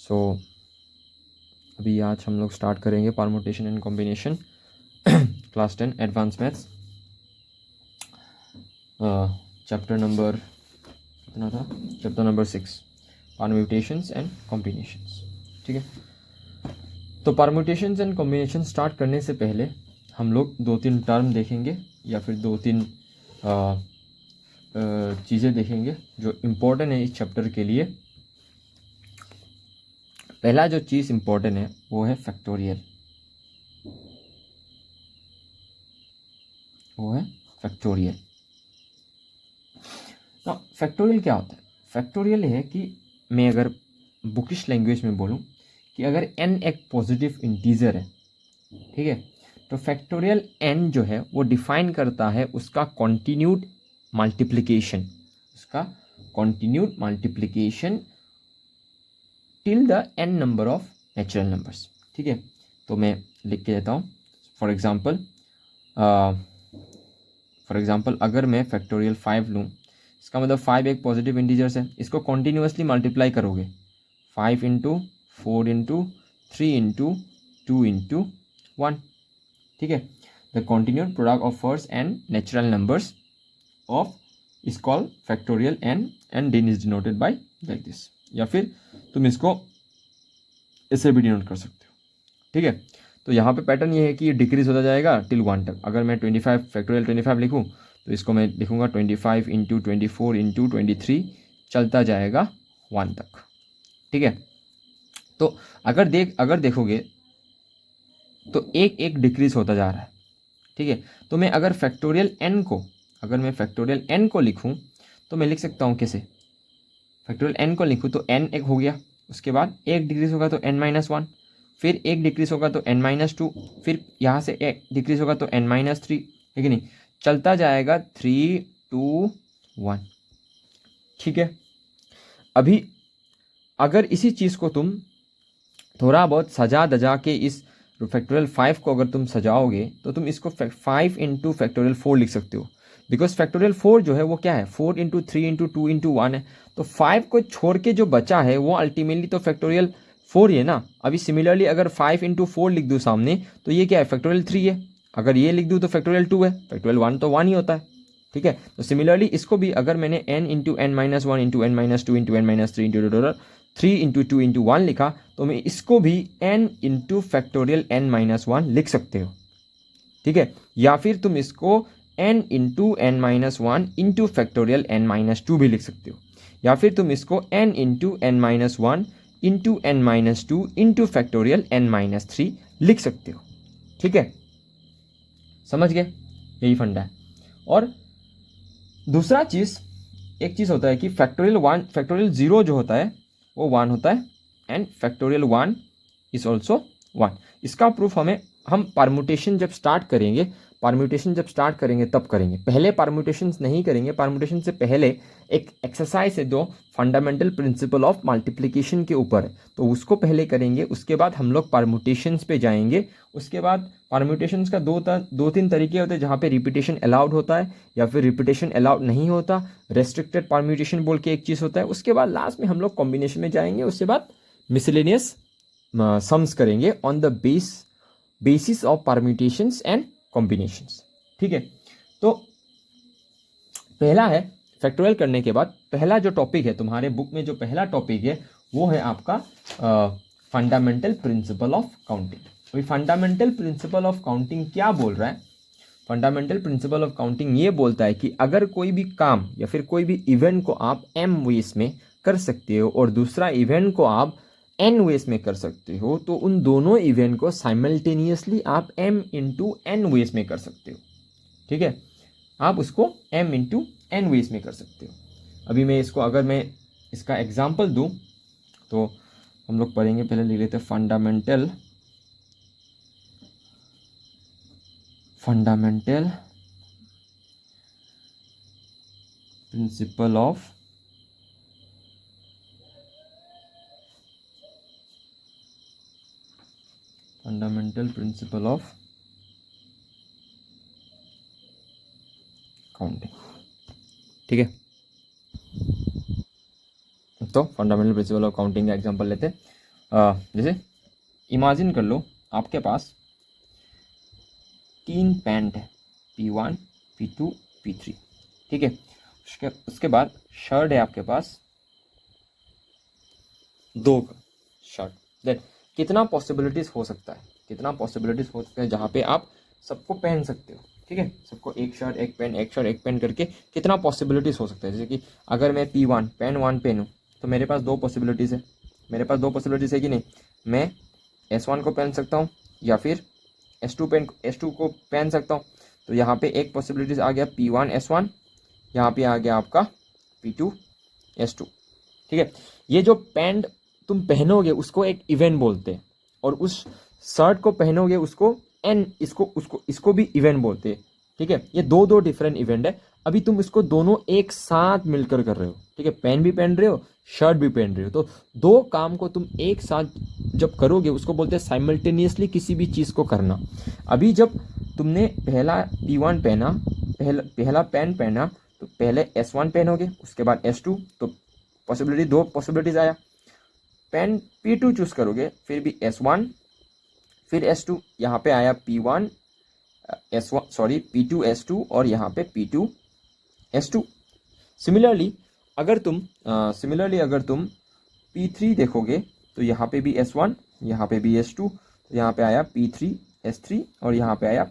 सो अभी आज हम लोग स्टार्ट करेंगे permutation and combination class 10 advance maths, chapter number कितना था? Chapter number 6, permutations and combinations. ठीक है, तो परम्यूटेशंस एंड कॉम्बिनेशन स्टार्ट करने से पहले हम लोग 2-3 टर्म देखेंगे या फिर 2-3 चीज़ें देखेंगे जो इम्पोर्टेंट है इस चैप्टर के लिए। पहला जो चीज़ इम्पोर्टेंट है वो है फैक्टोरियल। फैक्टोरियल क्या होता है? फैक्टोरियल है कि मैं अगर बुकिश लैंग्वेज में बोलूँ कि अगर n एक पॉजिटिव इंटीजर है, ठीक है, तो फैक्टोरियल n जो है वो डिफाइन करता है उसका continued multiplication till the n number of natural numbers. ठीक है, तो मैं लिख के देता हूँ। फॉर एग्जांपल अगर मैं फैक्टोरियल 5 लूँ, इसका मतलब 5 एक पॉजिटिव इंटीजर्स है, इसको कॉन्टिन्यूसली मल्टीप्लाई करोगे 5 इंटू 4 इंटू 3 इंटू 2 इंटू 1। ठीक है, the continued product of first and natural numbers of is called factorial and then is denoted by like this, या फिर तुम इसको इससे भी डिनोट कर सकते हो। ठीक है, तो यहाँ पे पैटर्न ये है कि ये डिक्रीज होता जाएगा टिल 1 तक। अगर मैं 25 फैक्टोरियल 25 लिखूँ तो इसको मैं लिखूँगा 25 इंटू 24 इंटू 23, चलता जाएगा 1 तक। ठीक है, तो अगर देखोगे तो एक डिक्रीज होता जा रहा है। ठीक है, तो मैं अगर फैक्टोरियल n को लिखूँ तो मैं लिख सकता हूँ कैसे? फैक्टोरियल n को लिखूँ तो n एक हो गया, उसके बाद एक डिक्रीज होगा तो n-1, फिर एक डिक्रीज होगा तो n-2, फिर यहाँ से एक डिक्रीज होगा तो n-3, है कि नहीं? चलता जाएगा 3, 2, 1। ठीक है, अभी अगर इसी चीज़ को तुम थोड़ा बहुत सजा दजा के इस फैक्टोरियल 5 को अगर तुम सजाओगे तो तुम इसको 5 इंटू फैक्टोरियल 4 लिख सकते हो, बिकॉज फैक्टोरियल 4 जो है वो क्या है? 4 इंटू 3 इंटू 2 इंटू 1 है। तो 5 को छोड़ के जो बचा है वो अल्टीमेटली तो फैक्टोरियल 4 ही है ना। अभी सिमिलरली अगर 5 इंटू 4 लिख दूँ सामने तो ये क्या है? फैक्टोरियल 3 है। अगर ये लिख दूँ तो फैक्टोरियल 2 है। फैक्टोरियल 1 तो 1 ही होता है। ठीक है, तो सिमिलरली इसको भी अगर मैंने n into n-1 into n-2 into n-3 into 3 into 2 into 1 लिखा, तो मैं इसको भी n इंटू फैक्टोरियल n-1 लिख सकते हो। ठीक है, या फिर तुम इसको n into n-1 into factorial n-2 भी लिख सकते हो, या फिर तुम इसको n into n-1 into n-2 into factorial n-3 लिख सकते हो। ठीक है, समझ गए? यही फंडा है। और दूसरा चीज़, एक चीज़ होता है कि फैक्टोरियल 0 जो होता है वो 1 होता है, एंड फैक्टोरियल 1 इज ऑल्सो 1। इसका प्रूफ हम परम्यूटेशन जब स्टार्ट करेंगे तब करेंगे। पहले परम्यूटेशन नहीं करेंगे। परम्यूटेशन से पहले एक एक्सरसाइज है जो फंडामेंटल प्रिंसिपल ऑफ मल्टीप्लिकेशन के ऊपर है, तो उसको पहले करेंगे। उसके बाद हम लोग परम्यूटेशंस पे जाएंगे। उसके बाद परम्यूटेशंस का 2-3 तरीके होते हैं जहाँ पे रिपीटेशन अलाउड होता है या फिर रिपीटेशन अलाउड नहीं होता। रेस्ट्रिक्टेड परम्यूटेशन बोल के एक चीज़ होता है। उसके बाद लास्ट में हम लोग कॉम्बिनेशन में जाएंगे। उसके बाद मिसलेनियस सम्स करेंगे on the basis of permutations and combinations. ठीक है, तो पहला है फैक्टोरियल करने के बाद पहला जो टॉपिक है तुम्हारे बुक में, जो पहला टॉपिक है वो है आपका फंडामेंटल प्रिंसिपल ऑफ काउंटिंग। अभी फंडामेंटल प्रिंसिपल ऑफ काउंटिंग क्या बोल रहा है? फंडामेंटल प्रिंसिपल ऑफ काउंटिंग ये बोलता है कि अगर कोई भी काम या फिर कोई भी इवेंट को आप m वेज में कर सकते हो और दूसरा इवेंट को आप n वेज में कर सकते हो, तो उन दोनों इवेंट को साइमल्टेनियसली आप m इंटू n वेज में कर सकते हो। ठीक है, आप उसको m इंटू n वेज में कर सकते हो। अभी मैं इसको अगर मैं इसका एग्जाम्पल दूँ तो हम लोग पढ़ेंगे, पहले लिख लेते हैं फंडामेंटल प्रिंसिपल ऑफ काउंटिंग। ठीक है, तो फंडामेंटल प्रिंसिपल ऑफ काउंटिंग का एग्जांपल लेते हैं। जैसे इमेजिन कर लो आपके पास 3 पैंट है, P1 P2 P3, ठीक है। उसके बाद शर्ट है आपके पास 2 शर्ट। देन कितना पॉसिबिलिटीज़ हो सकता है, कितना पॉसिबिलिटीज़ हो सकता है जहाँ पे आप सबको पहन सकते हो, ठीक है। सबको एक शर्ट एक पैंट, एक शर्ट एक पैंट करके कितना पॉसिबिलिटीज़ हो सकता है। जैसे कि अगर मैं P1 पैन 1 पहनूँ तो मेरे पास 2 पॉसिबिलिटीज़ है, मेरे पास 2 पॉसिबिलिटीज़ है कि नहीं। मैं S1 को पहन सकता हूँ या फिर S2 को पहन सकता हूँ। तो यहाँ पे एक पॉसिबिलिटीज़ आ गया P1 S1, यहाँ पे आ गया आपका P2 S2, ठीक है। ये जो पैंट तुम पहनोगे उसको एक इवेंट बोलते हैं, और उस शर्ट को पहनोगे उसको इसको भी इवेंट बोलते हैं, ठीक है। ये दो डिफरेंट इवेंट है। अभी तुम इसको दोनों एक साथ मिलकर कर रहे हो, ठीक है। पैंट भी पहन रहे हो, शर्ट भी पहन रहे हो, तो 2 काम को तुम एक साथ जब करोगे उसको बोलते हैं साइमल्टेनियसली किसी भी चीज़ को करना। अभी जब तुमने पहला P1 पहना, पहला पैंट पहना, तो पहले S1 पहनोगे, उसके बाद S2, तो पॉसिबिलिटी 2 पॉसिबिलिटीज आया। पेन P2 चूज करोगे, फिर भी S1 फिर S2, यहाँ पे आया P1 S1 sorry P2 S2 और यहाँ पे P2 S2। सिमिलरली अगर तुम P3 देखोगे तो यहाँ पे भी S1, यहाँ पे भी S2, तो यहाँ पे आया P3 S3 और यहाँ पे आया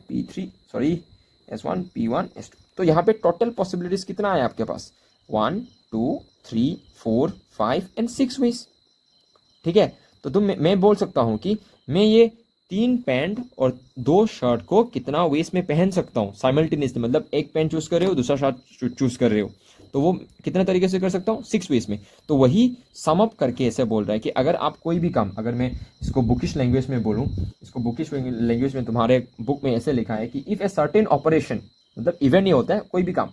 S1 P1 S2। तो यहाँ पे टोटल पॉसिबिलिटीज कितना आया आपके पास, 1 2 3 4 5 एंड 6 वेज, ठीक है। तो मैं बोल सकता हूँ कि मैं ये 3 पैंट और 2 शर्ट को कितना वेज में पहन सकता हूँ साइमल्टेनियसली। मतलब एक पैंट चूज कर रहे हो, दूसरा शर्ट चूज कर रहे हो, तो वो कितने तरीके से कर सकता हूँ, 6 वेज में। तो वही सम अप करके ऐसे बोल रहा है कि अगर आप कोई भी काम, अगर मैं इसको बुकिश लैंग्वेज में बोलूँ, इसको बुकिश लैंग्वेज में तुम्हारे बुक में ऐसे लिखा है कि इफ ए सर्टेन ऑपरेशन, मतलब इवेंट नहीं होता है, कोई भी काम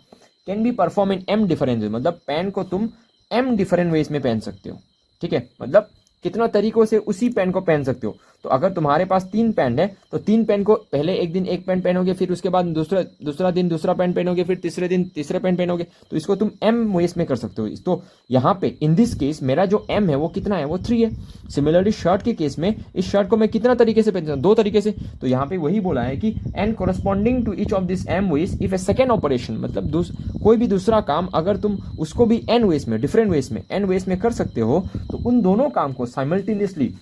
can be perform in M different, मतलब पैन को तुम M डिफरेंट वेज में पहन सकते हो, ठीक है। मतलब कितना तरीकों से उसी पेन को पहन सकते हो। तो अगर तुम्हारे पास 3 पेन है तो 3 पेन को पहले एक दिन एक पेन पहनोगे, फिर उसके बाद दूसरा दिन दूसरा पेन पहनोगे, फिर तीसरे दिन तीसरे पेन पहनोगे, तो इसको तुम M वेज में कर सकते हो। तो यहाँ पे इन दिस केस मेरा जो M है वो कितना है, वो 3 है। सिमिलरली शर्ट के केस में इस शर्ट को मैं कितना तरीके से पहन सकता हूँ, 2 तरीके से। तो यहाँ पे वही बोला है कि and corresponding to each of this M ways if a second operation, मतलब कोई भी दूसरा काम अगर तुम उसको भी N वेज में, डिफरेंट वेज में, N वेज में कर सकते हो, तो उन दोनों काम को simultaneously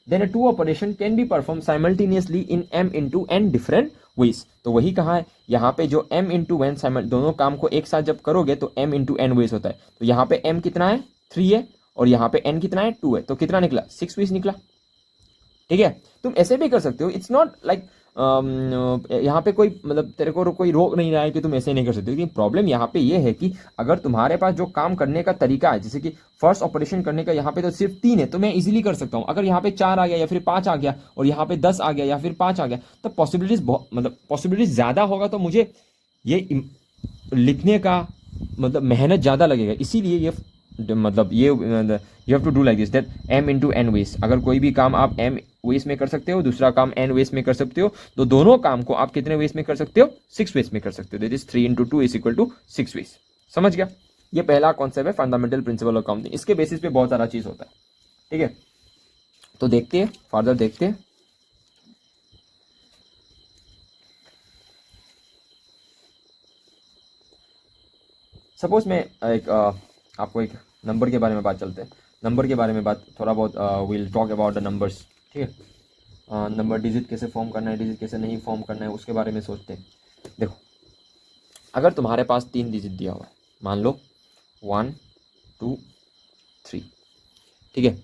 then a 2 operation can be performed simultaneously in M into N different ways। तो वही कहा है यहाँ पे, जो M into N दोनों काम को एक साथ जब करोगे तो M into N ways होता है। तो यहाँ पे M कितना है, 3 है, और यहाँ पे N कितना है, 2 है, तो कितना निकला, 6 ways निकला, ठीक है। तुम ऐसे भी कर सकते हो, इट्स नॉट लाइक यहाँ पे कोई मतलब तेरे को कोई रोक नहीं रहा है कि तुम ऐसे नहीं कर सकते। लेकिन प्रॉब्लम यहाँ पे ये है कि अगर तुम्हारे पास जो काम करने का तरीका है, जैसे कि फर्स्ट ऑपरेशन करने का यहाँ पे तो सिर्फ 3 है, तो मैं इजीली कर सकता हूँ। अगर यहाँ पे 4 आ गया या फिर 5 आ गया और यहाँ पे 10 आ गया या फिर 5 आ गया, तो पॉसिबिलिटीज ज़्यादा होगा, तो मुझे ये लिखने का मतलब मेहनत ज़्यादा लगेगा। इसीलिए ये you have to do like this, that M into N ways. अगर कोई भी काम आप M वेज में कर सकते हो, दूसरा काम N वेज में कर सकते हो, तो दोनों काम को आप कितने वेज में कर सकते हो, 6 वेज में कर सकते हो। That is 3 into 2 is equal to 6 ways. समझ गया? ये पहला कॉन्सेप्ट है फंडामेंटल प्रिंसिपल ऑफ काउंटिंग। इसके बेसिस पे बहुत सारा चीज होता है, ठीक है। तो देखते हैं, फर्दर देखते हैं। सपोज मैं आपको एक नंबर के बारे में बात चलते हैं, नंबर के बारे में बात थोड़ा बहुत will talk about the numbers, ठीक है। नंबर डिजिट कैसे फॉर्म करना है, डिजिट कैसे नहीं फॉर्म करना है, उसके बारे में सोचते हैं। देखो, अगर तुम्हारे पास 3 डिजिट दिया हुआ है, मान लो 1 2 3, ठीक है,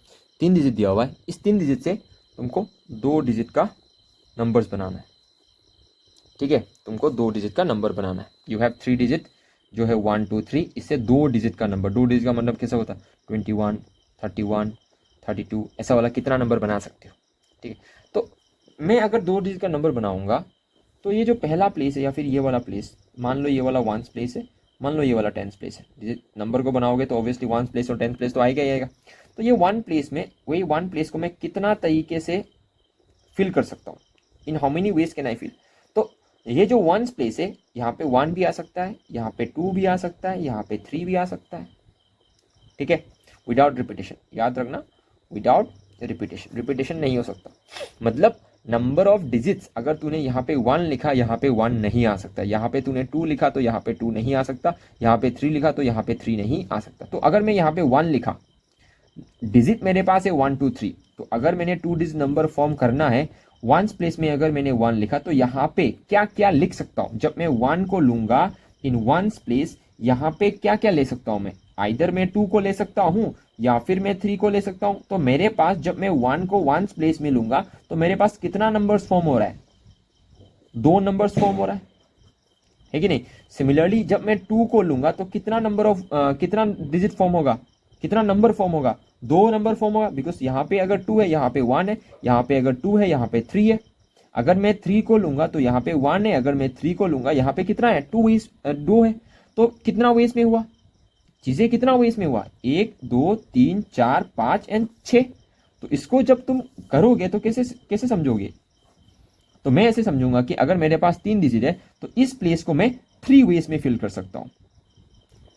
3 डिजिट दिया हुआ है। इस 3 डिजिट से तुमको 2 डिजिट का नंबर्स बनाना है, ठीक है। तुमको 2 डिजिट का नंबर बनाना है। यू हैव 3 डिजिट जो है 1 2 3, इससे 2 डिजिट का नंबर, 2 डिजिट का मतलब कैसा होता है, 21 31 32, ऐसा वाला कितना नंबर बना सकते हो, ठीक है। तो मैं अगर 2 डिजिट का नंबर बनाऊंगा, तो ये जो पहला प्लेस है या फिर ये वाला प्लेस, मान लो ये वाला 1 प्लेस है, मान लो ये वाला 10 प्लेस है। डिजिट नंबर को बनाओगे तो ऑब्वियसली 1 प्लेस और 10 प्लेस तो आएगा ही आएगा। तो ये 1 प्लेस में, वही 1 प्लेस को मैं कितना तरीके से फिल कर सकता हूँ, इन how many ways can I fill. तो ये जो 1 प्लेस है, यहाँ पे 1 भी आ सकता है, यहाँ पे 2 भी आ सकता है, यहाँ पे 3 भी आ सकता है, ठीक है, विदाउट रिपीटेशन। याद रखना, विदाउट रिपीटेशन। रिपीटेशन नहीं हो सकता, मतलब नंबर ऑफ डिजिट्स, अगर तूने यहाँ पे 1 लिखा, यहाँ पे 1 नहीं आ सकता, यहाँ पे तूने 2 लिखा तो यहाँ पे 2 नहीं आ सकता, यहाँ पे 3 लिखा तो यहाँ पे 3 नहीं आ सकता। तो अगर मैं यहाँ पे 1 लिखा, डिजिट मेरे पास है 1 2 3, तो अगर मैंने 2 डिजिट नंबर फॉर्म करना है, वंस प्लेस में अगर मैंने 1 लिखा तो यहाँ पे क्या क्या लिख सकता हूँ। जब मैं 1 को लूंगा इन वंस प्लेस, यहाँ पे क्या क्या ले सकता हूँ मैं, आइदर मैं 2 को ले सकता हूँ या फिर मैं 3 को ले सकता हूँ। तो मेरे पास जब मैं 1 को वंस प्लेस में लूंगा तो मेरे पास कितना नंबर्स फॉर्म हो रहा है, 2 नंबर्स फॉर्म हो रहा है कि नहीं। सिमिलरली जब मैं 2 को लूंगा तो कितना नंबर ऑफ कितना डिजिट फॉर्म होगा, कितना नंबर फॉर्म होगा, 2 नंबर फॉर्म होगा, बिकॉज यहाँ पे अगर 2 है यहाँ पे 1 है, यहाँ पे अगर 2 है यहाँ पे 3 है। अगर मैं 3 को लूंगा तो यहाँ पे 1 है, अगर मैं 3 को लूंगा यहाँ पे कितना है, 2 है। तो कितना वेस में हुआ, चीजें कितना वेस में हुआ, 1 2 3 4 5 एंड 6। तो इसको जब तुम करोगे तो कैसे कैसे समझोगे, तो मैं ऐसे समझूंगा कि अगर मेरे पास 3 डिजिट है तो इस प्लेस को मैं 3 वेज में फिल कर सकता हूं।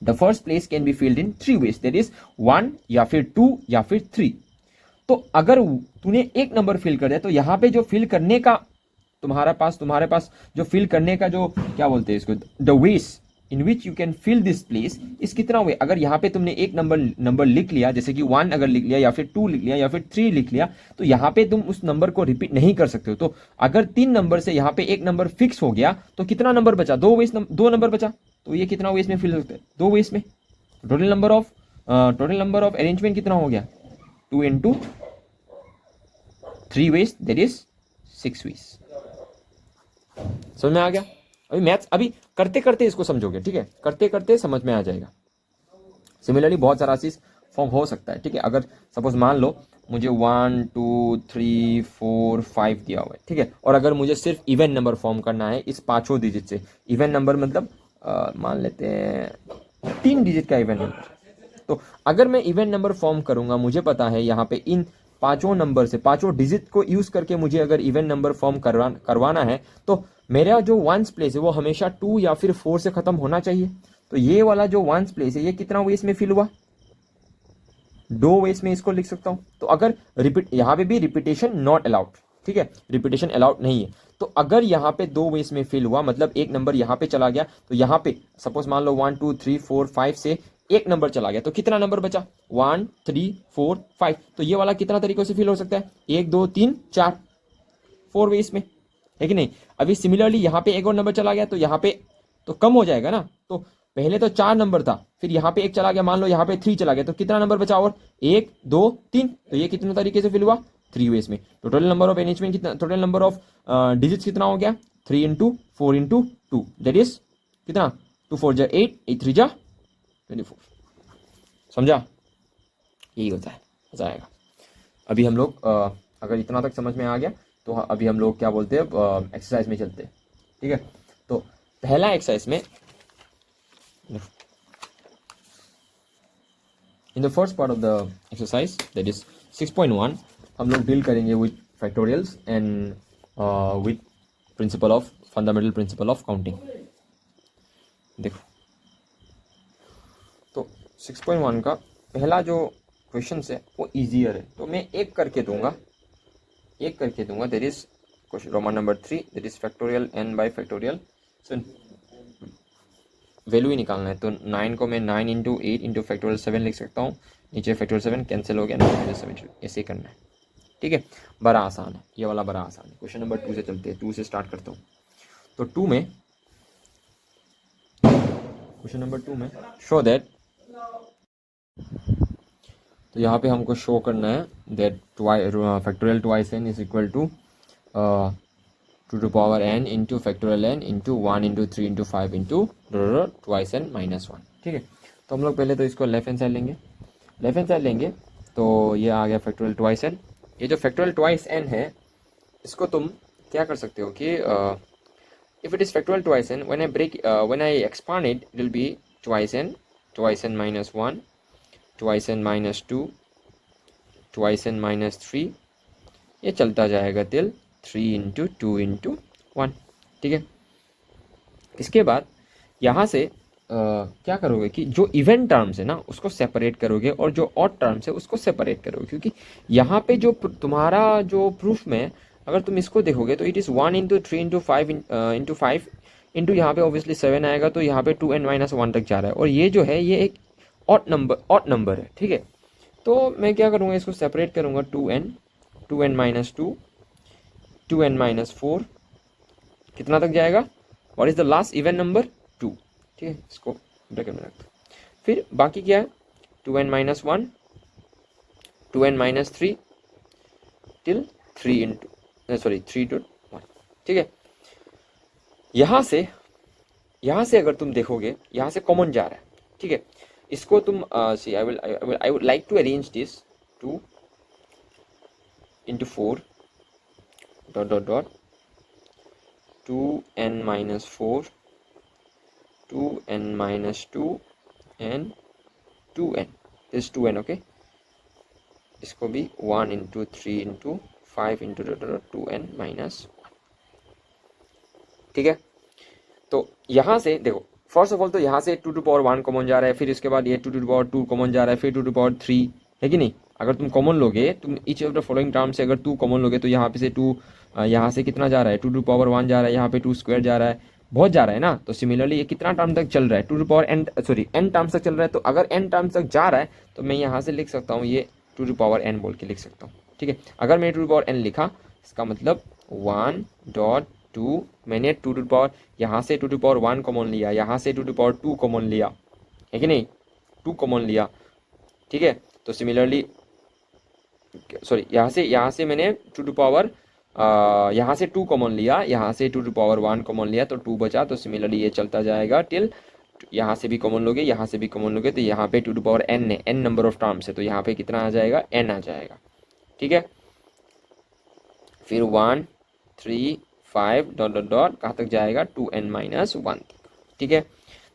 The first place can be filled in 3 ways, that is 1 या फिर 2 या फिर 3। तो अगर तूने एक नंबर फिल कर दिया तो यहाँ पे जो फिल करने का तुम्हारे पास जो फिल करने का जो क्या बोलते हैं इसको, the ways in which you can fill this place इस कितना वे। अगर यहाँ पे तुमने एक नंबर लिख लिया, जैसे कि 1 अगर लिख लिया या फिर 2 लिख लिया या फिर 3 लिख लिया, तो यहाँ पे तुम उस नंबर को रिपीट नहीं कर सकते हो। तो अगर 3 नंबर से यहाँ पे एक नंबर फिक्स हो गया तो कितना नंबर बचा, 2 नंबर बचा। तो ये कितना वेज में फिल हो सकता है, 2 वेज में। टोटल नंबर ऑफ अरेंजमेंट कितना हो गया, 2 into 3 ways, that is 6 ways. समझ में आ गया। अभी मैथ्स अभी करते करते इसको समझोगे, ठीक है, करते करते समझ में आ जाएगा। सिमिलरली बहुत सारा चीज फॉर्म हो सकता है, ठीक है। अगर सपोज मान लो मुझे 1 2 3 4 5 दिया हुआ है, ठीक है, और अगर मुझे सिर्फ इवन नंबर फॉर्म करना है इस 5 डिजिट से, इवन नंबर मतलब मान लेते हैं 3 डिजिट का इवन नंबर। तो अगर मैं इवन नंबर फॉर्म करूंगा, मुझे पता है यहाँ पे इन 5 नंबर से 5 डिजिट को यूज करके मुझे अगर इवन नंबर फॉर्म करवाना है, तो मेरा जो वंस प्लेस है वो हमेशा 2 या फिर 4 से खत्म होना चाहिए। तो ये वाला जो वंस प्लेस है ये कितना वेस में फिल हुआ, 2 वेस में इसको लिख सकता हूं। तो अगर रिपीट, यहाँ पे भी रिपीटेशन नॉट अलाउड, ठीक है, रिपीटेशन अलाउड नहीं है। तो अगर यहाँ पे 2 वेस में फिल हुआ, मतलब एक नंबर यहाँ पे चला गया, तो यहाँ पे सपोज मान लो 1 2 3 4 5 से एक नंबर चला गया, तो कितना नंबर बचा, 1 3 4 5। तो ये वाला कितना तरीकों से फिल हो सकता है, 1 2 3 4, 4 वेस में, है कि नहीं। अभी सिमिलरली यहाँ पे एक और नंबर चला गया तो यहाँ पे तो कम हो जाएगा ना। तो पहले तो 4 नंबर था, फिर यहाँ पे एक चला गया, मान लो यहाँ पे 3 चला गया, तो कितना नंबर बचा, और 1 2 3। तो ये कितने तरीके से फिल हुआ, 3 वेज में। टोटल नंबर ऑफ अरेंजमेंट कितना, टोटल नंबर ऑफ डिजिट्स कितना हो गया, 3 into 4 into 2, दैट इज कितना, 2 4 जा 8, 8 3 जा 24। समझा, यही होता है, मजा आएगा। अभी हम लोग अगर इतना तक समझ में आ गया तो अभी हम लोग क्या बोलते हैं, एक्सरसाइज में चलते हैं, ठीक है। तो पहला एक्सरसाइज में in the first part of the exercise that is 6.1 हम लोग डील करेंगे with factorials and with principle of fundamental principle of counting. देखो, तो 6.1 का पहला जो क्वेश्चन है वो ईजियर है, तो मैं एक करके दूंगा that is question Roman number 3, that is factorial n by factorial. So value ही निकालना है, तो 9 को मैं 9 into 8 into फैक्टोरियल 7 लिख सकता हूँ, नीचे फैक्टोरियल 7 कैंसिल हो गया, 9 7 ऐसे करना है, ठीक है। बड़ा आसान है, ये वाला बड़ा आसान है। क्वेश्चन नंबर 2 से चलते हैं, 2 से स्टार्ट करता हूँ। तो 2 में क्वेश्चन नंबर 2 में शो दैट, तो यहाँ पे हमको शो करना है that factorial twice n is equal to 2 to power n into factorial n into 1 into 3 into 5 into twice n minus 1, ठीक है। तो हम लोग पहले तो इसको लेफ्ट हैंड साइड लेंगे, तो ये आ गया फैक्टोरियल ट्वाइस n। ये जो फैक्टोरियल ट्वाइस n है इसको तुम क्या कर सकते हो कि if it is factorial twice n, when I expand it will be twice n minus 1, twice n minus 2, twice n minus 3, ये चलता जाएगा टिल 3 into 2 into 1, ठीक है। इसके बाद यहाँ से क्या करोगे कि जो इवेंट टर्म्स है ना उसको सेपरेट करोगे और जो ऑड टर्म्स है उसको सेपरेट करोगे, क्योंकि यहाँ पे जो तुम्हारा जो प्रूफ में अगर तुम इसको देखोगे तो इट इज़ 1 × 3 × 5 × 5 इंटू यहाँ पे ऑब्वियसली 7 आएगा, तो यहाँ पे 2n-1 तक जा रहा है और ये जो है ये एक ऑड नंबर है, ठीक है। तो मैं क्या करूँगा, इसको सेपरेट करूँगा, 2n-2 2n-4 कितना तक जाएगा, what is the last even number, 2, ठीक है। इसको ब्रैकेट में रख दो। फिर बाकी क्या है, 2n-1 2n-3 टिल 3 to 1, ठीक है। यहाँ से अगर तुम देखोगे यहाँ से कॉमन जा रहा है, ठीक है। इसको तुम see I would like to arrange this 2 × 4 ... 2n-4 2n-2 and 2n, this 2n, okay। इसको भी 1 × 3 × 5 × 2n-1, ठीक है। तो यहाँ से देखो, फर्स्ट ऑफ ऑल तो यहाँ से 2⁻1 कॉमन जा रहा है, फिर इसके बाद ये 2⁻2 कॉमन जा रहा है, फिर 2⁻3 है कि नहीं। अगर तुम कॉमन लोगे, तुम each of the following term से अगर 2 कॉमन लोगे तो यहाँ पे से 2 यहाँ से कितना जा रहा है, 2⁻1 जा रहा है, यहाँ पे 2² जा रहा है, बहुत जा रहा है ना। तो सिमिलरली ये कितना टर्म तक चल रहा है, n टर्म्स तक चल रहा है। तो अगर n टर्म्स तक जा रहा है तो मैं यहाँ से लिख सकता हूँ ये 2n बोल के लिख सकता हूँ, ठीक है। अगर मैंने 2n लिखा, इसका मतलब 1.2, मैंने यहाँ से 2⁻1 कॉमन लिया, यहाँ से 2⁻2 कॉमन लिया, है कि नहीं, 2 कॉमन लिया, ठीक है। तो सिमिलरली यहाँ से मैंने यहाँ से 2 कॉमन लिया, यहाँ से 2⁻1 कॉमन लिया, तो 2 बचा। तो सिमिलरली ये चलता जाएगा टिल, यहाँ से भी कॉमन लोगे, यहाँ से भी कॉमन लोगे, तो यहाँ पे 2n है, n नंबर ऑफ टर्म्स है, तो यहाँ पे कितना आ जाएगा, n आ जाएगा, ठीक है। फिर 1 3 5 ... कहाँ तक जाएगा, 2n-1 तक, ठीक है।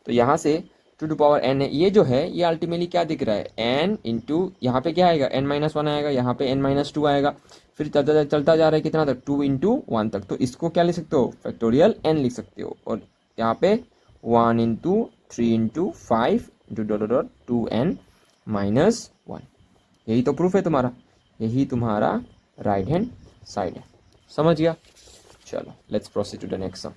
तो यहाँ से 2n है, ये जो है ये अल्टीमेटली क्या दिख रहा है, n इंटू यहाँ पे क्या आएगा, n-1 आएगा, यहाँ पे n-2 आएगा, फिर चलता जा रहा है कितना तक, 2 × 1 तक। तो इसको क्या लिख सकते हो, फैक्टोरियल n लिख सकते हो, और यहाँ पे 1 × 3 × 5 × 2n-1, यही तो प्रूफ है तुम्हारा, यही तुम्हारा राइट हैंड साइड है, समझ गया। चलो let's proceed to the next sum.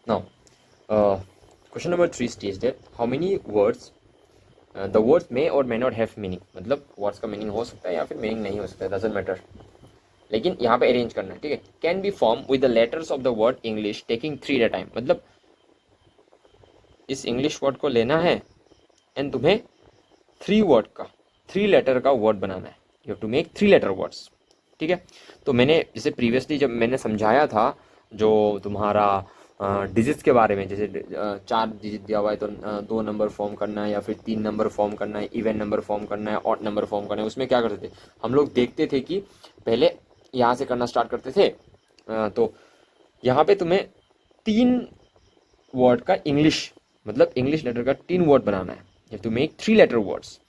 Now, question number 3 states that how many words the words may or may not have meaning, मतलब words का meaning हो सकता है या फिर meaning नहीं हो सकता है, doesn't matter, लेकिन यहाँ पे अरेंज करना है, ठीक है। Can be form with the letters of the word English taking 3 at a time, मतलब इस इंग्लिश वर्ड को लेना है एंड तुम्हें 3 लेटर का वर्ड बनाना है, you have to make 3 letter words, ठीक है। तो मैंने जैसे प्रीवियसली जब मैंने समझाया था जो तुम्हारा डिजिट्स के बारे में, जैसे 4 डिजिट दिया हुआ है तो 2 नंबर फॉर्म करना है या फिर 3 नंबर फॉर्म करना है, इवन नंबर फॉर्म करना है, ऑड नंबर फॉर्म करना है, उसमें क्या करते थे हम लोग, देखते थे कि पहले यहाँ से करना स्टार्ट करते थे। तो यहाँ पे तुम्हें 3 वर्ड का इंग्लिश, मतलब इंग्लिश लेटर का 3 वर्ड बनाना है, you have to make 3 letter words.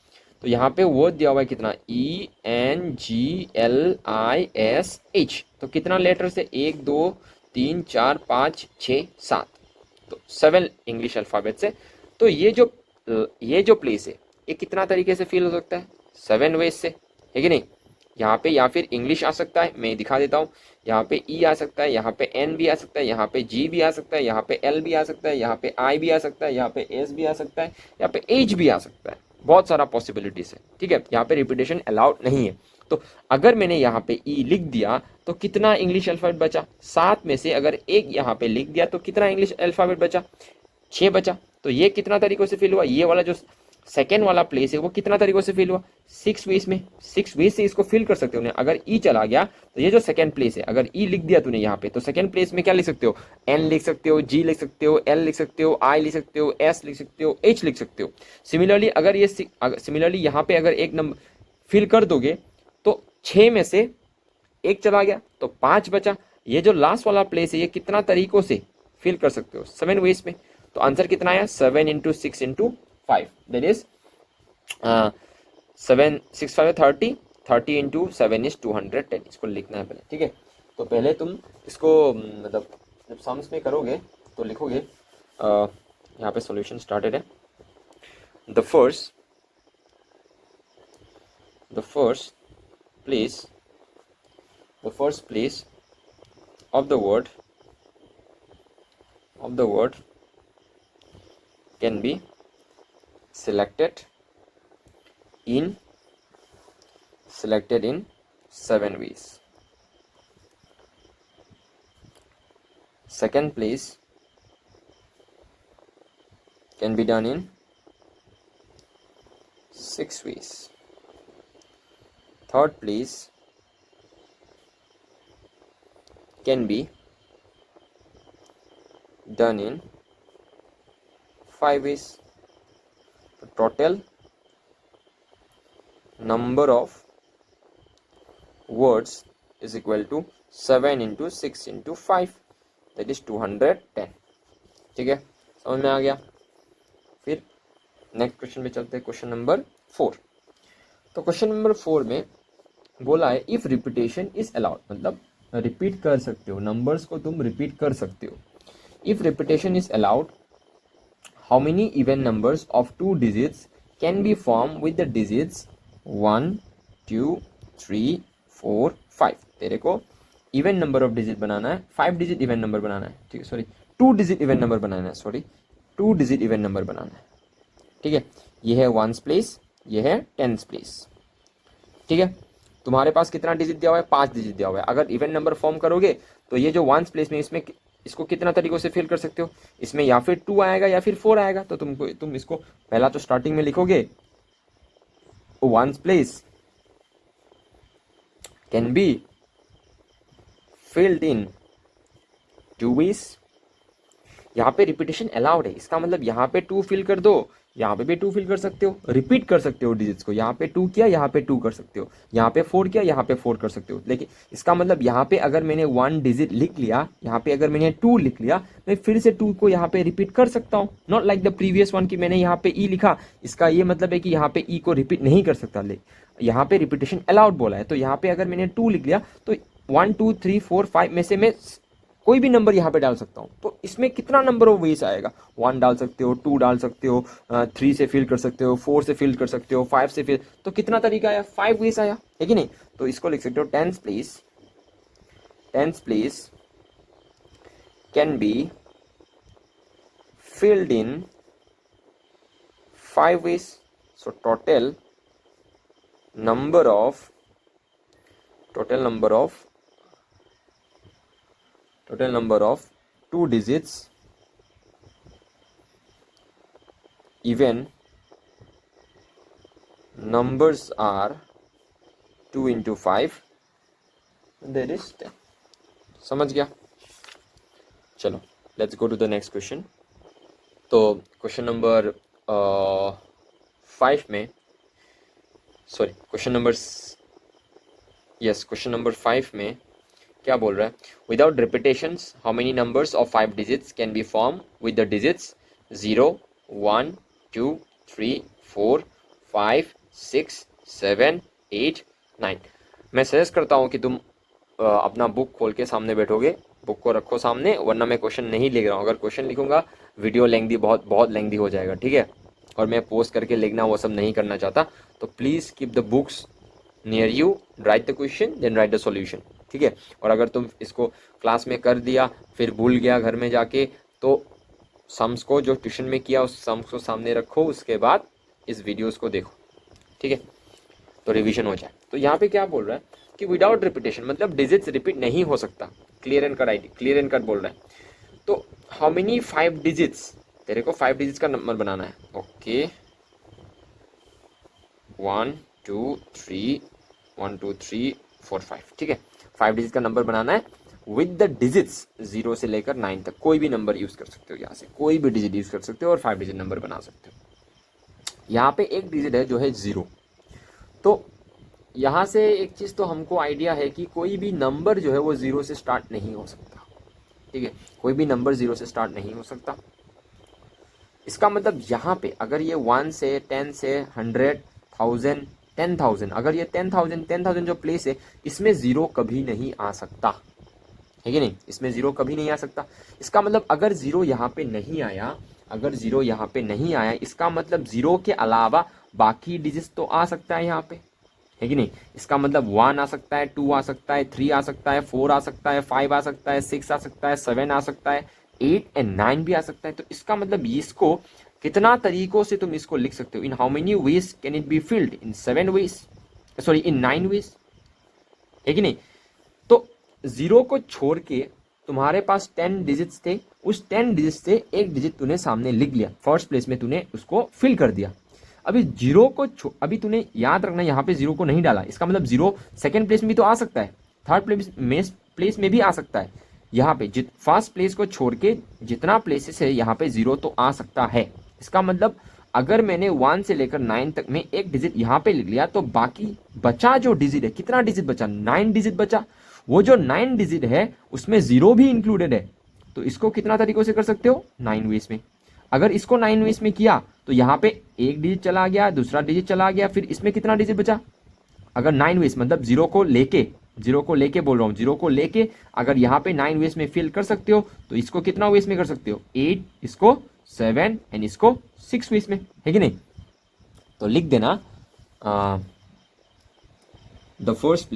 तो यहाँ पे वर्ड दिया हुआ है कितना, ENGLISH, तो कितना लेटर से, 1 2 3 4 5 6 7, तो 7 इंग्लिश अल्फ़ाबेट से। तो ये जो प्लेस है ये कितना तरीके से फिल हो सकता है, 7 वेज से, है कि नहीं। यहाँ पे या फिर इंग्लिश आ सकता है, मैं दिखा देता हूँ, यहाँ पे ई आ सकता है, यहाँ पे एन भी आ सकता है, यहाँ पे जी भी आ सकता है, यहाँ पे एल भी आ सकता है, यहाँ पे आई भी आ सकता है, यहाँ पे एस भी आ सकता है, यहाँ पे एच भी आ सकता है, बहुत सारा पॉसिबिलिटीज है, ठीक है। यहाँ पे रिपीटेशन अलाउड नहीं है। तो अगर मैंने यहाँ पे ई लिख दिया तो कितना इंग्लिश अल्फ़ाबेट बचा, 7 में से अगर 1 यहाँ पे लिख दिया तो कितना इंग्लिश अल्फ़ाबेट बचा, 6 बचा। तो ये कितना तरीकों से फिल हुआ, ये वाला जो सेकेंड वाला प्लेस है वो कितना तरीकों से फिल हुआ, 6 वेज में, 6 वेज से इसको फिल कर सकते हो। अगर ई चला गया तो ये जो सेकेंड प्लेस है, अगर ई लिख दिया तूने यहाँ पे तो सेकेंड प्लेस में क्या लिख सकते हो, एन लिख सकते हो, जी लिख सकते हो, एल लिख सकते हो, आई लिख सकते हो, एस लिख सकते हो, एच लिख सकते हो। सिमिलरली अगर ये यहाँ पे अगर एक नंबर फिल कर दोगे तो 6 में से एक चला गया तो 5 बचा। ये जो लास्ट वाला प्लेस है ये कितना तरीकों से फिल कर सकते हो, 7 वेज में। तो आंसर कितना आया, 7 into 6 into 5, that is 7 6 5 30, 30 into 7 is 210। इसको लिखना है पहले, ठीक है। तो पहले तुम इसको मतलब जब सम्स में करोगे तो लिखोगे, यहाँ पे सॉल्यूशन स्टार्टेड है। The first place of the word can be selected in 7 ways. Second place can be done in 6 ways. Third place can be done in 5 ways. The total number of words is equal to 7 into 6 into 5, that is 210। ठीक है, समझ में आ गया। फिर next question में चलते हैं, question number 4। तो क्वेश्चन नंबर 4 में बोला है इफ रिपीटेशन इज अलाउड, मतलब रिपीट कर सकते हो, नंबर्स को तुम रिपीट कर सकते हो। If repetition is allowed, how many even numbers of 2 digits can be form with the digits 1 2 3 4 5। तेरे को इवन नंबर ऑफ डिजिट बनाना है, 5 डिजिट इवन नंबर बनाना है, ठीक है, सॉरी 2 डिजिट इवन नंबर बनाना है, सॉरी 2 डिजिट इवन नंबर बनाना है, ठीक है। ये है 1s प्लेस, ये है 10s प्लेस, ठीक है। तुम्हारे पास कितना डिजिट दिया हुआ है, 5 डिजिट दिया हुआ है। अगर इवन नंबर फॉर्म करोगे तो ये जो 1s प्लेस में इसमें इसको कितना तरीकों से फिल कर सकते हो, इसमें या फिर 2 आएगा या फिर 4 आएगा। तो तुम इसको पहला तो स्टार्टिंग में लिखोगे 1s place can be filled in 2 ways। यहाँ पे रिपीटेशन अलाउड है, इसका मतलब यहाँ पे 2 फिल कर दो, यहाँ पे भी 2 फिल कर सकते हो, रिपीट कर सकते हो डिजिट्स को। यहाँ पे 2 किया, यहाँ पे 2 कर सकते हो, यहाँ पे 4 किया, यहाँ पे 4 कर सकते हो। लेकिन इसका मतलब यहाँ पे अगर मैंने 1 डिजिट लिख लिया, यहाँ पे अगर मैंने 2 लिख लिया, मैं फिर से 2 को यहाँ पे रिपीट कर सकता हूँ। Not like the previous one कि मैंने यहाँ पे ई लिखा, इसका ये मतलब है कि यहाँ पे ई को रिपीट नहीं कर सकता। यहाँ पे रिपीटेशन अलाउड बोला है, तो यहाँ पे अगर मैंने 2 लिख लिया तो 1 2 3 4 5 में से मैं कोई भी नंबर यहाँ पे डाल सकता हूँ। तो इसमें कितना नंबर ऑफ वेज आएगा, 1 डाल सकते हो, 2 डाल सकते हो, 3 से फिल कर सकते हो, 4 से फिल कर सकते हो, 5 से फिल, तो कितना तरीका आया, 5 वेज आया, है कि नहीं। तो इसको लिख सकते हो 10s place can be filled in 5 ways. So total number of 2 digits even numbers are 2 into 5, that is 10। समझ गया। चलो let's go to the next question. तो क्वेश्चन नंबर 5 में, सॉरी क्वेश्चन नंबर 5 में क्या बोल रहा है, without repetitions how many numbers of 5 digits can be form with the digits 0 1 2 3 4 5 6 7 8 9। मैं सजेस्ट करता हूँ कि तुम अपना बुक खोल के सामने बैठोगे, बुक को रखो सामने, वरना मैं क्वेश्चन नहीं लिख रहा हूँ। अगर क्वेश्चन लिखूंगा वीडियो लेंथी बहुत लेंथी हो जाएगा, ठीक है, और मैं पोस्ट करके लिखना वो सब नहीं करना चाहता। तो please keep the books near you, write the question then write the solution, ठीक है। और अगर तुम इसको क्लास में कर दिया फिर भूल गया घर में जाके, तो सम्स को जो ट्यूशन में किया उस सम्स को सामने रखो, उसके बाद इस वीडियोस को देखो, ठीक है, तो रिवीजन हो जाए। तो यहाँ पे क्या बोल रहा है कि विदाउट रिपीटेशन, मतलब डिजिट्स रिपीट नहीं हो सकता, क्लियर एंड कट बोल रहा है। तो हाउ मेनी 5 डिजिट्स, तेरे को 5 डिजिट्स का नंबर बनाना है, ओके 1 2 3 1 2 3 4 5, ठीक है, 5 डिजिट का नंबर बनाना है विद द डिजिट्स 0 से लेकर 9 तक। कोई भी नंबर यूज कर सकते हो, यहाँ से कोई भी डिजिट यूज कर सकते हो और 5 डिजिट नंबर बना सकते हो। यहाँ पे एक डिजिट है जो है 0, तो यहाँ से एक चीज़ तो हमको आइडिया है कि कोई भी नंबर जो है वो ज़ीरो से स्टार्ट नहीं हो सकता, ठीक है, कोई भी नंबर ज़ीरो से स्टार्ट नहीं हो सकता। इसका मतलब यहाँ पे अगर ये 1 से 10 से 100 1000 10,000, अगर ये 10,000 जो प्लेस है इसमें ज़ीरो कभी नहीं आ सकता, है कि नहीं, इसमें ज़ीरो कभी नहीं आ सकता। इसका मतलब अगर ज़ीरो यहाँ पे नहीं आया, अगर ज़ीरो यहाँ पे नहीं आया, इसका मतलब ज़ीरो के अलावा बाकी डिजिट्स तो आ सकता है यहाँ पे, है कि नहीं। इसका मतलब 1 आ सकता है, 2 आ सकता है, 3 आ सकता है, 4 आ सकता है, 5 आ सकता है, 6 आ सकता है, 7 आ सकता है, 8 एंड 9 भी आ सकता है। तो इसका मतलब इसको कितना तरीकों से तुम इसको लिख सकते हो, in how many ways can it be filled, in 7 ways, sorry in 9 ways, है कि नहीं। तो जीरो को छोड़ के तुम्हारे पास 10 डिजिट्स थे, उस 10 डिजिट से एक डिजिट तूने सामने लिख लिया, फर्स्ट प्लेस में तूने उसको फिल कर दिया। अभी जीरो को अभी तूने याद रखना यहाँ पे जीरो को नहीं डाला, इसका मतलब जीरो सेकंड प्लेस में भी तो आ सकता है, थर्ड प्लेस में भी आ सकता है। यहाँ पे फर्स्ट प्लेस को छोड़ के जितना प्लेसेस है यहाँ पे जीरो तो आ सकता है। इसका मतलब अगर मैंने 1 से लेकर 9 तक में एक डिजिट यहाँ पे लिख लिया तो बाकी बचा जो डिजिट है, कितना डिजिट बचा, 9 डिजिट बचा। वो जो 9 डिजिट है उसमें जीरो भी इंक्लूडेड है। तो इसको कितना तरीकों से कर सकते हो, 9 वेज में। अगर इसको 9 वेज में किया तो यहाँ पे एक डिजिट चला गया, दूसरा डिजिट चला गया, फिर इसमें कितना डिजिट बचा। अगर 9 वेज मतलब जीरो को लेके बोल रहा हूँ, जीरो को लेके अगर यहाँ पे 9 वेज में फिल कर सकते हो तो इसको कितना वेज में कर सकते हो, 8, इसको 7 एंड इसको 6 वेज में, है कि नहीं। तो लिख देना the first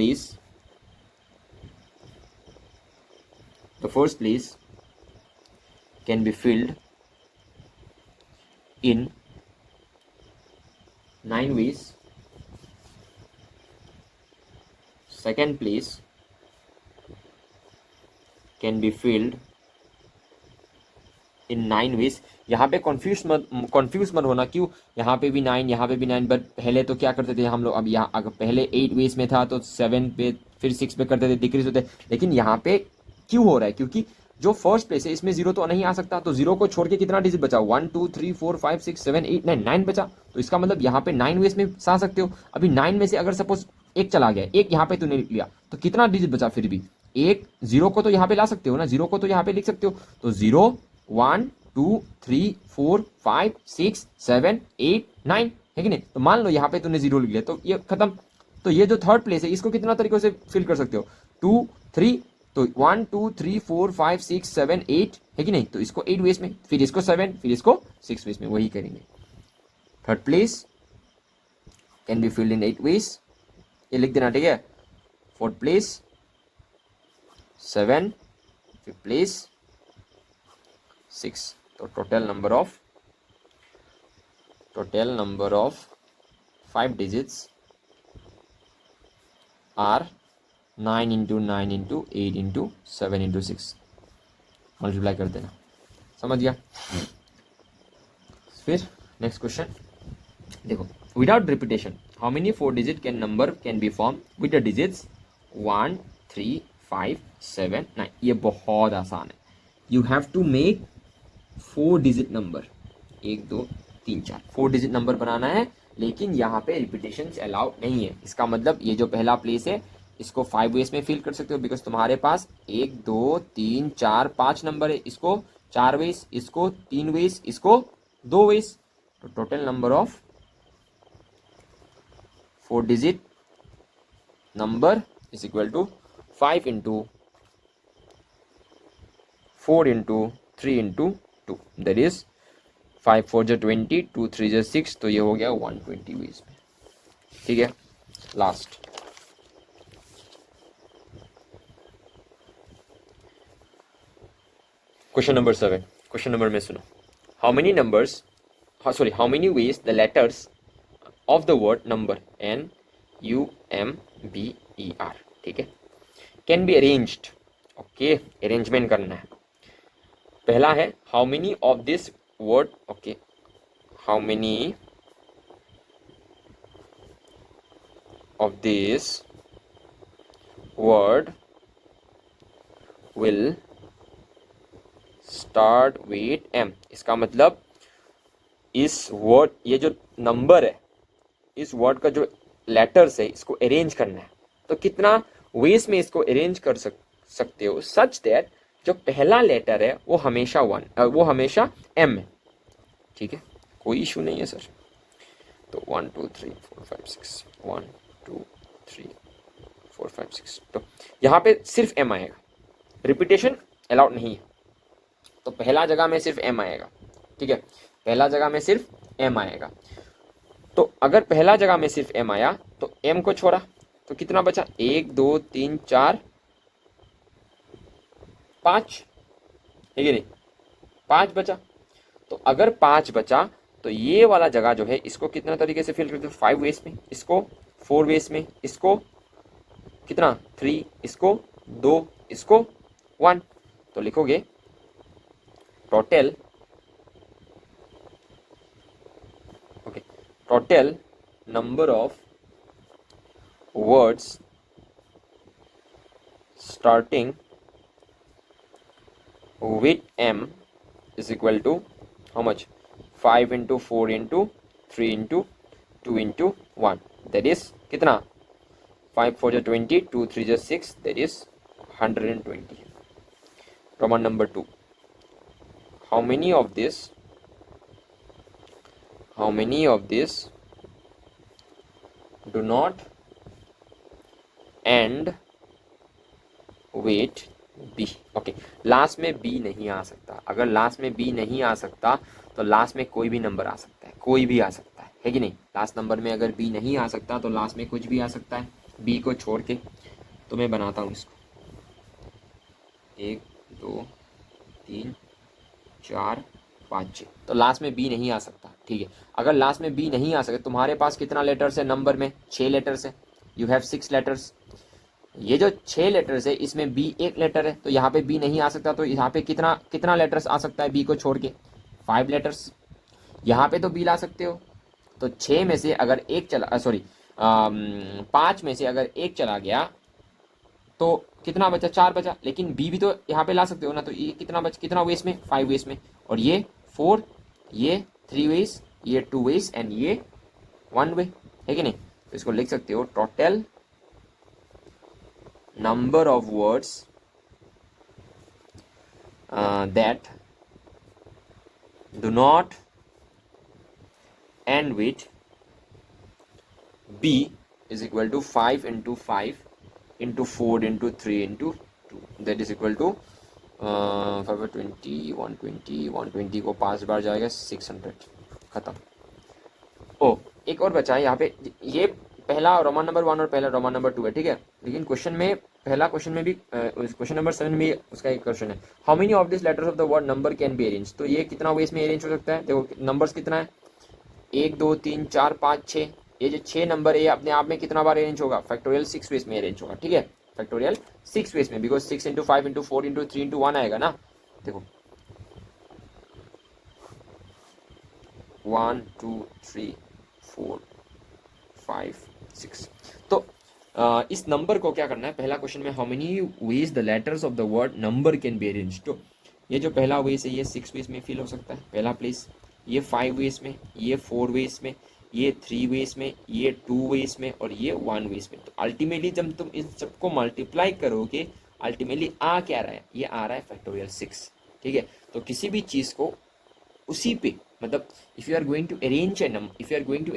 place can be filled in 9 ways. Second place can be filled in 9 ways. यहाँ पे कंफ्यूज मत होना, क्यों यहाँ पे भी 9, यहाँ पे भी 9, बट पहले तो क्या करते थे हम लोग, अब यहाँ अगर पहले 8 वेज में था तो 7 पे फिर 6 पे करते थे, डिक्रीज होते। लेकिन यहाँ पे क्यों हो रहा है, क्योंकि जो फर्स्ट प्लेस है इसमें जीरो तो नहीं आ सकता, तो जीरो को छोड़ के कितना डिजिट बचा, 1 2 3 4 5 6 7 8 9 9 बचा। तो इसका मतलब यहाँ पे 9 वेज में सा सकते हो। अभी 9 में से अगर सपोज एक चला गया, एक यहाँ पे तूने लिख लिया, तो कितना डिजिट बचा, फिर भी एक जीरो को तो यहाँ पे ला सकते हो ना, जीरो को तो यहाँ पे लिख सकते हो। तो 0 1 2 3 4 5 6 7 8 9, है कि नहीं। तो मान लो यहाँ पे तूने जीरो लिख लिया तो ये खत्म। तो ये जो थर्ड प्लेस है इसको कितना तरीकों से फिल कर सकते हो, 2 3, तो 1 2 3 4 5 6 7 8, है कि नहीं। तो इसको 8 वेज में, फिर इसको 7, फिर इसको 6 वेज में, वही करेंगे। Third place can be filled in 8 ways, ये लिख देना, ठीक है। Fourth place 7, fifth place 6। तो total number of 5 digits are 9 into 9 into 8 into 7 into 6, multiply कर देना, समझ गया। फिर नेक्स्ट क्वेश्चन देखो, without repetition how many 4 digit number can be form with the digits 1 3 5 7 9। ये बहुत आसान है, you have to make 4 digit number, 1 2 3 4 4 digit number बनाना है, लेकिन यहाँ पे रिपीटेशन अलाउड नहीं है। इसका मतलब ये जो पहला प्लेस है इसको 5 वेज में फिल कर सकते हो, बिकॉज तुम्हारे पास 1 2 3 4 5 नंबर है, इसको 4 वेज, इसको 3 वेज, इसको 2 वेज। तो total number of 4 digit number is equal to 5 into 4 into 3 into 2, that is 5 4 जो 20, 2 3 जो 6, तो ये हो गया 120 वेज में, ठीक है। Last question number 7, question number में सुनो, how many veg the letters of the word number NUMBER, ठीक है, can be arranged. Okay, arrangement करना है। पहला है how many of this word, okay, how many of this word will start with M। इसका मतलब इस वर्ड, ये जो नंबर है, इस वर्ड का जो लेटर से इसको अरेंज करना है तो कितना वेज में इसको अरेंज कर सकते हो सच दैट जो पहला लेटर है वो हमेशा वो हमेशा एम है। ठीक है, कोई इशू नहीं है सर। तो 1 2 3 4 5 6 1 2 3 4 5 6 तो यहाँ पे सिर्फ एम आएगा, रिपीटेशन अलाउड नहीं है। तो पहला जगह में सिर्फ एम आएगा। ठीक है, पहला जगह में सिर्फ एम आएगा। तो अगर पहला जगह में सिर्फ एम आया तो एम को छोड़ा तो कितना बचा, 1 2 3 4 5 है कि नहीं, 5 बचा। तो अगर 5 बचा तो ये वाला जगह जो है इसको कितना तरीके से फिल करते हो, 5 वेस में, इसको 4 वेस में, इसको कितना 3, इसको 2, इसको 1। तो लिखोगे total total number of words starting with m is equal to how much, 5 into 4 into 3 into 2 into 1, that is कितना, 5 4 is 20, 2 3 is 6, that is 120। Roman number 2, how many of this do not end with B. Okay, last में B नहीं आ सकता। अगर last में B नहीं आ सकता तो लास्ट में कोई भी नंबर आ सकता है, कोई भी आ सकता है कि नहीं। लास्ट नंबर में अगर बी नहीं आ सकता तो लास्ट में कुछ भी आ सकता है, बी को छोड़ के। तो मैं बनाता हूँ इसको, 1 2 3 4 5 6, तो लास्ट में बी नहीं आ सकता। ठीक है, अगर लास्ट में बी नहीं आ सकता, तुम्हारे पास कितना लेटर्स है नंबर में, 6 लेटर्स है, यू हैव 6 लेटर्स। ये जो 6 लेटर्स है इसमें बी एक लेटर है, तो यहाँ पे बी नहीं आ सकता। तो यहाँ पे कितना लेटर्स आ सकता है बी को छोड़ के, 5 लेटर्स। यहाँ पे तो बी ला सकते हो। तो 6 में से अगर एक चला, सॉरी 5 में से अगर एक चला गया तो कितना बचा, 4 बचा। लेकिन बी भी तो यहाँ पे ला सकते हो ना। तो ये कितना वेस में, 5 वेस में, और ये 4, ये 3 वेस, ये 2 वेस एंड ये 1 वे, है कि नहीं। तो इसको लिख सकते हो total number of words that do not end with B is equal to 5 into 5 into 4 into 3 into 2, that is equal to 520 120 120 को 5 बार जाएगा 600, खत्म। ओ एक और बचा है यहाँ पे, ये पहला रोमन नंबर 1 और पहला रोमन नंबर 2 है। ठीक है, लेकिन क्वेश्चन में पहला क्वेश्चन में भी क्वेश्चन नंबर 7 में उसका एक क्वेश्चन है, how many of this letters of the word number can be arrange. तो ये कितना वेस में अरेंज हो सकता है, देखो नंबर्स कितना है, 1 2 3 4 5 6, ये जो 6 नंबर है ये अपने आप में कितना बार अरेंज होगा, फैक्टोरियल 6 वेस में अरेंज होगा। ठीक है, फैक्टोरियल 6 वेस में, because 6 into 5 into 4 into 3 into 1 आएगा ना। देखो 1 2 3 4 5 6। तो इस नंबर को क्या करना है, पहला क्वेश्चन में how many veg the letters of the word number can be arrange. तो ये जो पहला वेस है ये 6 वेस में फिल हो सकता है, पहला प्लेस। ये 5 वेस में, ये 4 वेस में, ये 3 वेस में, ये 2 वेस में, और ये 1 वेस में। तो अल्टीमेटली जब तुम इन सबको मल्टीप्लाई करोगे, अल्टीमेटली आ क्या रहा है, ये आ रहा है फैक्टोरियल 6। ठीक है, तो किसी भी चीज़ को उसी पे, मतलब if you are going to arrange a number, if you are going to